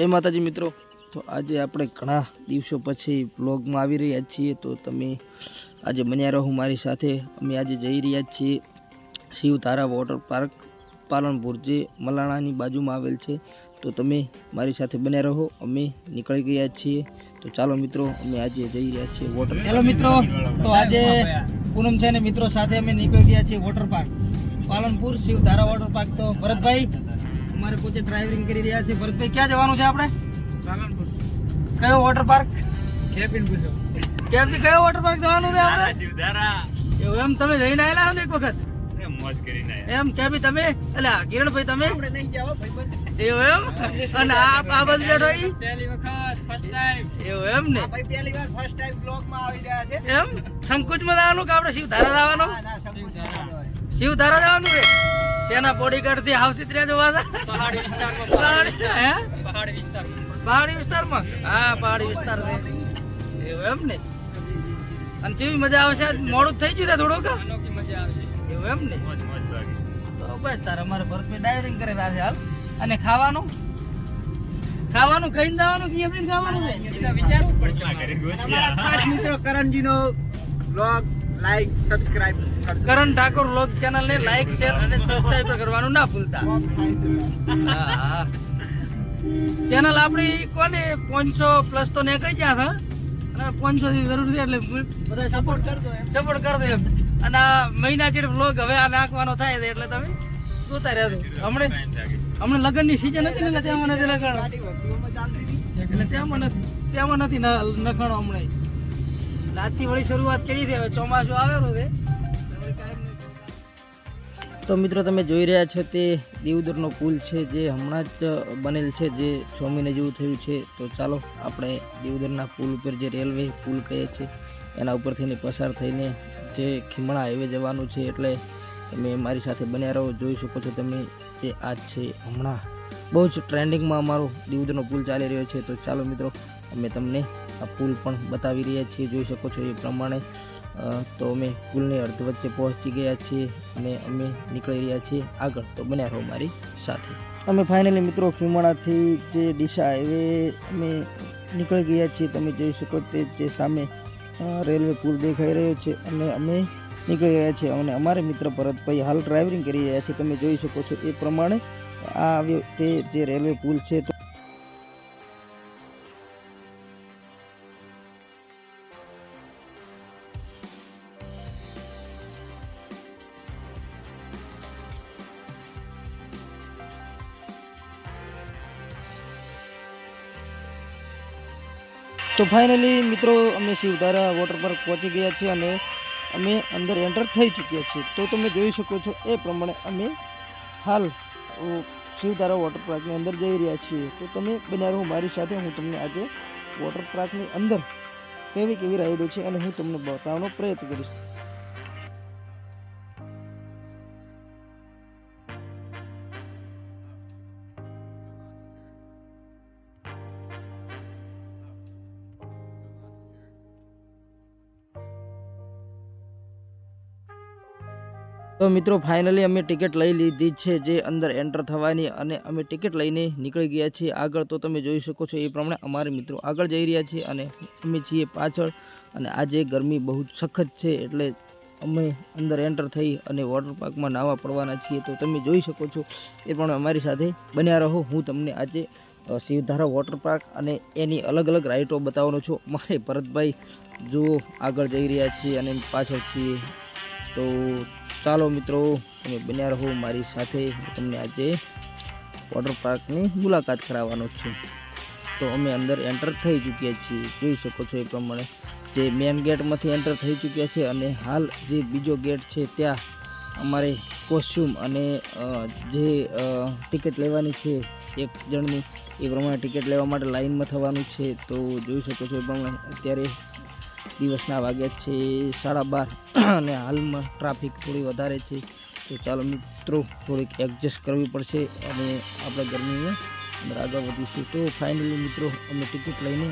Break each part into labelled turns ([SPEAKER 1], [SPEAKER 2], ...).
[SPEAKER 1] જય માતાજી મિત્રો। તો આજે આપણે ઘણા દિવસો પછી વ્લોગમાં આવી રહ્યા છીએ, તો તમે આજે બન્યા રહો મારી સાથે। અમે આજે જઈ રહ્યા છીએ શિવધારા વોટર પાર્ક પાલનપુર, જે મલાણાની બાજુમાં આવેલ છે। તો તમે મારી સાથે બન્યા રહો। અમે નીકળી ગયા છીએ, તો ચાલો મિત્રો અમે આજે જઈ રહ્યા છીએ વોટર। હેલો મિત્રો, તો આજે પૂનમ છે ને મિત્રો સાથે અમે નીકળી ગયા છીએ water park Palanpur, Shivdhara water park. તો ભરતભાઈ हमारे पोते ड्राइविंग કરી રહ્યા છે। ભરતભાઈ ક્યાં જવાનું છે આપણે? પાલનપુર। કયો વોટર પાર્ક? કેપિન પૂછો। કેપિન કયો વોટર પાર્ક જવાનું છે આપણે? શિવધારા। એવું એમ? તમે જઈને આવેલા છો ને એક વખત? મોજ કરીને આયા એમ? કેબી તમે એટલે કિરણભાઈ તમે? આપણે નહીં જાવ ભાઈ। એવું એમ? અને આ બસ બેઠો ઈ પહેલી વખત ફર્સ્ટ ટાઈમ। એવું એમ ને? ભાઈ પહેલી વાર ફર્સ્ટ ટાઈમ બ્લોગ માં આવી રહ્યા છે એમ? સંકુચમાં જવાનું કે આપણે શિવધારા જવાનું? ના સંકુચમાં શિવધારા જવાનું છે। તેના બોડીગાર્ડ થી હાઉસ ચિત્રિયા જોવા પહાડી વિસ્તારમાં। પહાડી વિસ્તારમાં? હા, પહાડી વિસ્તાર છે। એવું એમ ને? અને કેવી મજા આવશે? મોડું થઈ ગયું થોડુંક, અનોખી મજા આવશે। એવું એમ ને? તો બસ તારે અમારે ભરતભાઈ ડાયરિંગ કરેલા છે હાલ। અને ખાવાનું ખાઈને જવાનું કે એમ ખાવાનું છે? વિચારવું પડશે। ખાસ મિત્રો કરણજીનો બ્લોગ લાઈક સબસ્ક્રાઇબ, કરણ ઠાકોર વ્લોગ ચેનલ ને લાઈક શેર અને સબસ્ક્રાઇબ કરવાનું ના ભૂલતા। હા, ચેનલ આપણી કોને 500 પ્લસ તો નીકળી ગયા છે, અને 500 ની જરૂર છે એટલે બધા સપોર્ટ કરજો એમ। અને આ મહિના ચેડ વ્લોગ હવે આ નાખવાનો થાય છે એટલે તમે જોતા રહેજો। હમણાં લગ્નની સીઝન હતી ને એટલે ત્યાં નથી લગાડો, એટલે ત્યાં નથી નખાણો હમણાં। આજથી વળી શરૂઆત કરી છે, હવે ચોમાસું આવેલું છે। તો મિત્રો તમે જોઈ રહ્યા છો તે દીવદરનો પુલ છે, જે હમણાં જ બનેલ છે, જે 6 મહિને જેવું થયું છે। તો ચાલો આપણે દીવદરના પુલ ઉપર, જે રેલવે પુલ કહે છે, એના ઉપર થઈને પસાર થઈને જે ખીમણા હાઈવે જવાનું છે। એટલે તમે મારી સાથે બન્યા રહો। જોઈ શકો છો તમે જે આ છે હમણાં બહુ જ ટ્રેન્ડિંગમાં અમારો દીવદરનો પુલ ચાલી રહ્યો છે। તો ચાલો મિત્રો અમે તમને આ પુલ પણ બતાવી રહ્યા છીએ, જોઈ શકો છો એ પ્રમાણે। તો અમે પુલની અર્ધ વચ્ચે પહોંચી ગયા છીએ અને અમે નીકળી રહ્યા છીએ આગળ। તો બન્યા રહો મારી સાથે। અમે ફાઇનલી મિત્રો ખીમણાથી જે ડીસા હાઈવે અમે નીકળી ગયા છીએ। તમે જોઈ શકો તે જે સામે રેલવે પુલ દેખાઈ રહ્યો છે, અને અમે નીકળી ગયા છીએ। અને અમારે મિત્ર ભરતભાઈ હાલ ડ્રાઇવિંગ કરી રહ્યા છે, તમે જોઈ શકો છો એ પ્રમાણે। આ આવ્યો તે જે રેલવે પુલ છે। તો ફાઇનલી મિત્રો અમે શિવધારા વોટર પાર્ક પહોંચી ગયા છીએ અને અમે અંદર એન્ટર થઈ ચૂક્યા છીએ। તો તમે જોઈ શકો છો એ પ્રમાણે અમે હાલ શિવધારા વોટર પાર્કની અંદર જઈ રહ્યા છીએ। તો તમે બન્યા રહો મારી સાથે। હું તમને આજે વોટર પાર્કની અંદર કેવી રાઈડો છે અને હું તમને બતાવવાનો પ્રયત્ન કરીશ। તો મિત્રો ફાઇનલી અમે ટિકિટ લઈ લીધી છે જે અંદર એન્ટર થવાની, અને અમે ટિકિટ લઈને નીકળી ગયા છીએ આગળ। તો તમે જોઈ શકો છો એ પ્રમાણે અમારે મિત્રો આગળ જઈ રહ્યા છીએ અને અમે છીએ પાછળ। અને આજે ગરમી બહુ જ સખત છે, એટલે અમે અંદર એન્ટર થઈ અને વોટર પાર્કમાં નાહવા પડવાના છીએ। તો તમે જોઈ શકો છો એ પ્રમાણે અમારી સાથે બન્યા રહો। હું તમને આજે શિવધારા વોટર પાર્ક અને એની અલગ અલગ રાઇડો બતાવવાનો છું। મારે ભરતભાઈ જુઓ આગળ જઈ રહ્યા છીએ અને પાછળ છીએ। તો ચાલો મિત્રો તમે બન્યા રહો મારી સાથે। તમને આજે વોટર પાર્કની મુલાકાત કરાવવાનો છું। તો અમે અંદર એન્ટર થઈ ચૂક્યા છીએ, જોઈ શકો છો એ પ્રમાણે। જે મેન ગેટમાંથી એન્ટર થઈ ચૂક્યા છે, અને હાલ જે બીજો ગેટ છે ત્યાં અમારે કોસ્ચ્યુમ અને જે ટિકિટ લેવાની છે એક જણની, એ પ્રમાણે ટિકિટ લેવા માટે લાઇનમાં થવાનું છે। તો જોઈ શકો છો એ પ્રમાણે અત્યારે દિવસના વાગ્યા છે 12:30 અને હાલમાં ટ્રાફિક થોડી વધારે છે। તો ચાલો મિત્રો થોડીક એડજસ્ટ કરવી પડશે અને આપણે ગરમીમાં અંદર આગળ વધીશું। તો ફાઇનલી મિત્રો અમે ટિકિટ લઈને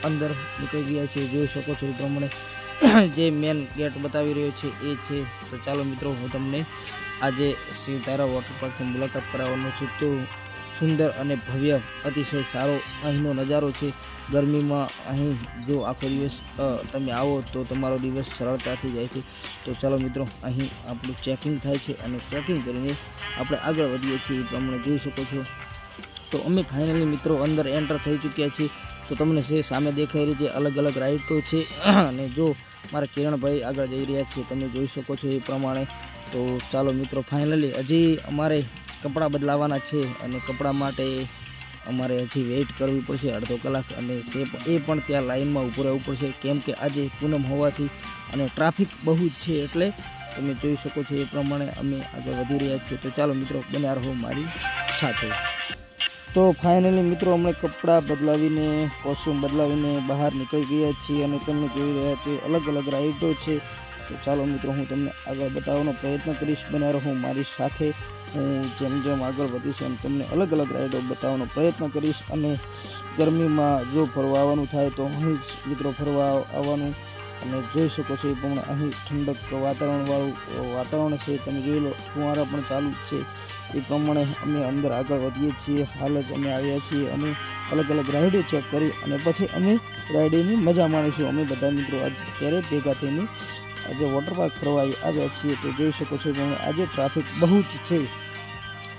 [SPEAKER 1] અંદર નીકળી ગયા છીએ, જોઈ શકો છો એ પ્રમાણે જે મેન ગેટ બતાવી રહ્યો છે એ છે। તો ચાલો મિત્રો હું તમને આજે શિવધારા વોટર પાર્કની મુલાકાત કરાવવાનો છું। તો સુંદર અને ભવ્ય અતિશય સારો અહીંનો નજારો છે। ગરમીમાં અહીં જો આખો દિવસ તમે આવો તો તમારો દિવસ સરળતાથી જાય છે। તો ચાલો મિત્રો અહીં આપણું ચેકિંગ થાય છે અને ચેકિંગ કરીને આપણે આગળ વધીએ છીએ। એ પ્રમાણે જોઈ શકો છો। તો અમે ફાઇનલી મિત્રો અંદર એન્ટર થઈ ચૂક્યા છીએ। તો તમને છે સામે દેખાઈ રહી છે અલગ અલગ રાઇડો છે અને જો મારા કિરણભાઈ આગળ જઈ રહ્યા છે તમે જોઈ શકો છો એ પ્રમાણે। તો ચાલો મિત્રો ફાઇનલી હજી અમારે કપડાં બદલાવાના છે અને કપડાં માટે અમારે હજી વેઇટ કરવી પડશે અડધો કલાક અને એ પણ ત્યાં લાઇનમાં ઊભું રહેવું પડશે કેમ કે આજે પૂનમ હોવાથી અને ટ્રાફિક બહુ જ છે એટલે તમે જોઈ શકો છો એ પ્રમાણે અમે આગળ વધી રહ્યા છીએ। તો ચાલો મિત્રો બન્યા રહો મારી સાથે। તો ફાઇનલી મિત્રો અમે કપડાં બદલાવીને કોસ્ટ્યુમ બદલાવીને બહાર નીકળી ગયા છીએ અને તમે જોઈ રહ્યા છો અલગ અલગ રાઇડો છે। તો ચાલો મિત્રો હું તમને આગળ બતાવવાનો પ્રયત્ન કરીશ, બન્યા રહો મારી સાથે। હું જેમ જેમ આગળ વધીશ એમ તમને અલગ અલગ રાઇડો બતાવવાનો પ્રયત્ન કરીશ અને ગરમીમાં જો ફરવા આવવાનું થાય તો અહીં જ મિત્રો ફરવા આવવાનું અને જોઈ શકો છો એ પ્રમાણે અહીં ઠંડક વાતાવરણ છે। તમે જોઈ લો ફુવારા પણ ચાલુ જ છે। એ પ્રમાણે અમે અંદર આગળ વધીએ છીએ। હાલ જ અમે આવ્યા છીએ અને અલગ અલગ રાઇડો ચેક કરી અને પછી અમે રાઇડની મજા માણીશું। અમે બધા મિત્રો અત્યારે ભેગા થઈને આજે વોટર પાર્ક ફરવા આવ્યા છીએ। તો જોઈ શકો છો કે આજે ટ્રાફિક બહુ જ છે।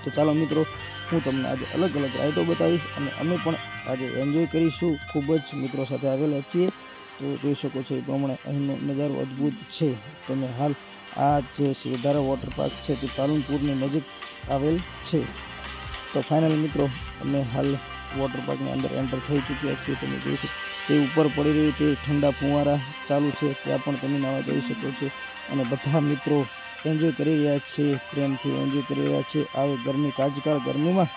[SPEAKER 1] તો ચાલો મિત્રો હું તમને આજે અલગ અલગ રાઇડો બતાવીશ અને અમે પણ આજે એન્જોય કરીશું। ખૂબ જ મિત્રો સાથે આવેલા છીએ। તો જોઈ શકો છો એ પ્રમાણે અહીંનો નજારો અદ્ભુત છે। તમે હાલ આ જે સિધારા વોટર પાર્ક છે તે પાલનપુરની નજીક આવેલ છે। તો ફાઇનલ મિત્રો અમે હાલ વોટર પાર્કની અંદર એન્ટર થઈ ચૂક્યા છીએ। તમે જોઈ શકો તે ઉપર પડી રહ્યું તે ઠંડા ફુવારા ચાલુ છે ત્યાં પણ તમે નાવા જઈ શકો છો અને બધા મિત્રો એન્જોય કરી રહ્યા છે, પ્રેમથી એન્જોય કરી રહ્યા છે। આવે ગરમી કાજકાળ ગરમીમાં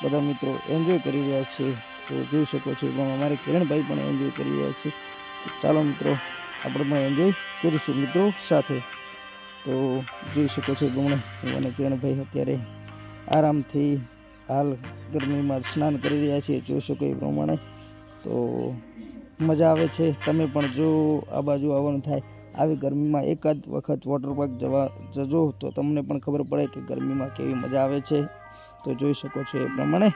[SPEAKER 1] બધા મિત્રો એન્જોય કરી રહ્યા છે। તો જોઈ શકો છો પણ અમારે કિરણભાઈ પણ એન્જોય કરી રહ્યા છે। ચાલો મિત્રો આપણે પણ એન્જોય કરીશું મિત્રો સાથે। તો જોઈ શકો છો ગમણે હું અને કિરણભાઈ અત્યારે આરામથી હાલ ગરમીમાં સ્નાન કરી રહ્યા છીએ। જોઈ શકો એ પ્રમાણે તો મજા આવે છે। તમે પણ જો આ બાજુ આવવાનું થાય આવી ગરમીમાં એકાદ વખત વોટર પાર્ક જજો તો તમને પણ ખબર પડે કે ગરમીમાં કેવી મજા આવે છે। તો જોઈ શકો છો એ પ્રમાણે